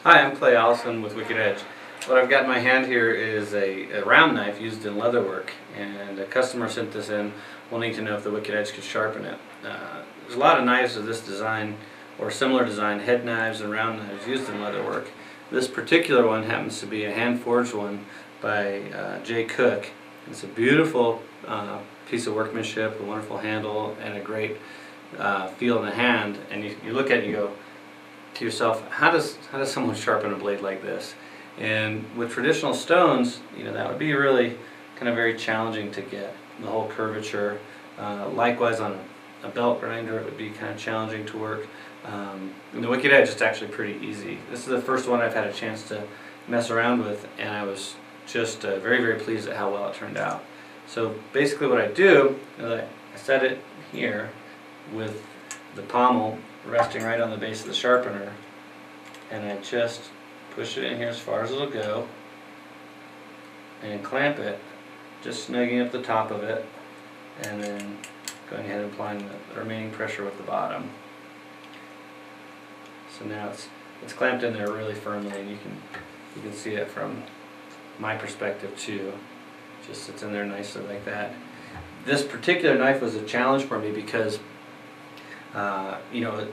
Hi, I'm Clay Allison with Wicked Edge. What I've got in my hand here is a round knife used in leatherwork, and a customer sent this in wanting to know if the Wicked Edge could sharpen it. There's a lot of knives of this design or similar design, head knives and round knives used in leatherwork. This particular one happens to be a hand-forged one by Jay Cook. It's a beautiful piece of workmanship, a wonderful handle, and a great feel in the hand. And you look at it and you go to yourself, how does someone sharpen a blade like this? And with traditional stones, that would be really kind of very challenging to get the whole curvature. Likewise on a belt grinder, it would be kind of challenging to work. And the Wicked Edge is actually pretty easy. This is the first one I've had a chance to mess around with, and I was just very, very pleased at how well it turned out. So basically what I do is I set it here with the pommel resting right on the base of the sharpener, and I just push it in here as far as it'll go and clamp it, just snugging up the top of it, and then going ahead and applying the remaining pressure with the bottom. So now it's clamped in there really firmly, and you can see it from my perspective too. It just sits in there nicely like that. This particular knife was a challenge for me because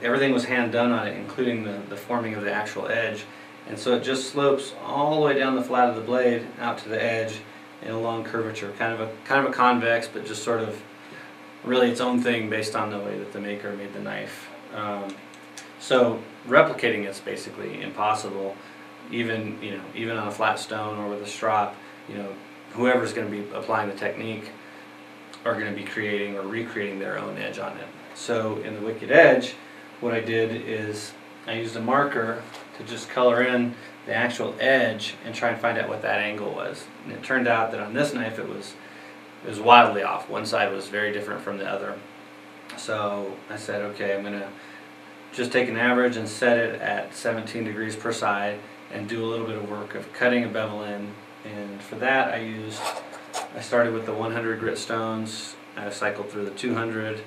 everything was hand done on it, including the forming of the actual edge, and so it just slopes all the way down the flat of the blade out to the edge in a long curvature, kind of a convex, but just sort of really its own thing based on the way that the maker made the knife. So replicating it's basically impossible, even on a flat stone or with a strop. Whoever's going to be applying the technique are going to be creating or recreating their own edge on it. So in the Wicked Edge, what I did is I used a marker to just color in the actual edge and try and find out what that angle was. And it turned out that on this knife it was wildly off. One side was very different from the other. So I said, okay, I'm going to just take an average and set it at 17 degrees per side and do a little bit of work of cutting a bevel in. And for that I started with the 100 grit stones. I cycled through the 200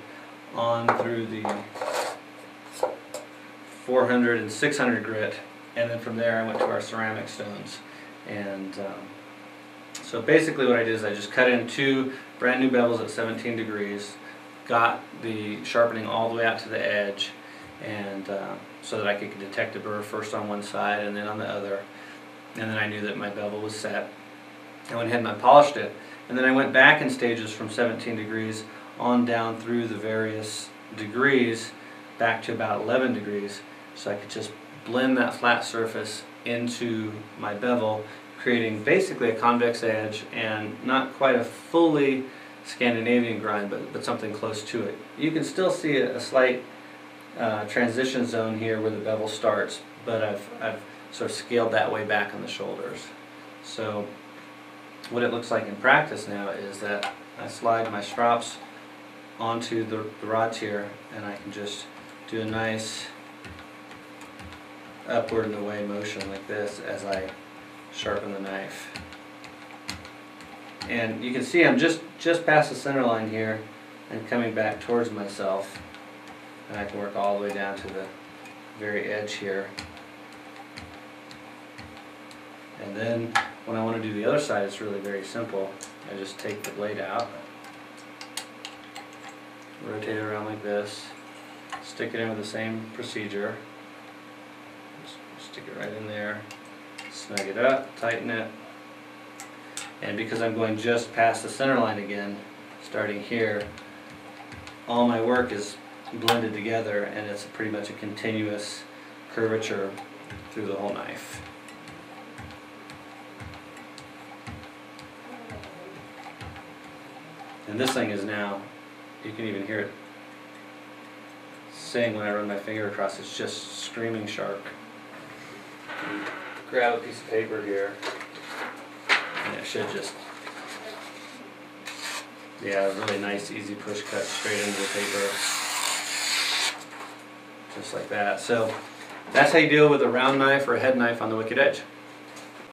on through the 400 and 600 grit, and then from there I went to our ceramic stones. And so basically what I did is I just cut in two brand new bevels at 17 degrees, got the sharpening all the way out to the edge, and so that I could detect a burr first on one side and then on the other, and then I knew that my bevel was set. I went ahead and I polished it, and then I went back in stages from 17 degrees on down through the various degrees back to about 11 degrees, so I could just blend that flat surface into my bevel, creating basically a convex edge and not quite a fully Scandinavian grind, but something close to it. You can still see a slight transition zone here where the bevel starts, but I've sort of scaled that way back on the shoulders. So what it looks like in practice now is that I slide my strops onto the rods here, and I can just do a nice upward and away motion like this as I sharpen the knife. And you can see I'm just past the center line here and coming back towards myself, and I can work all the way down to the very edge here. And then when I want to do the other side, it's really very simple. I just take the blade out, rotate it around like this, stick it in with the same procedure, stick it right in there, snug it up, tighten it, and because I'm going just past the center line again, starting here, all my work is blended together, and it's pretty much a continuous curvature through the whole knife. And this thing is now, you can even hear it sing when I run my finger across. It's just screaming sharp. Grab a piece of paper here, and it should just, a really nice easy push cut straight into the paper, just like that. So that's how you deal with a round knife or a head knife on the Wicked Edge.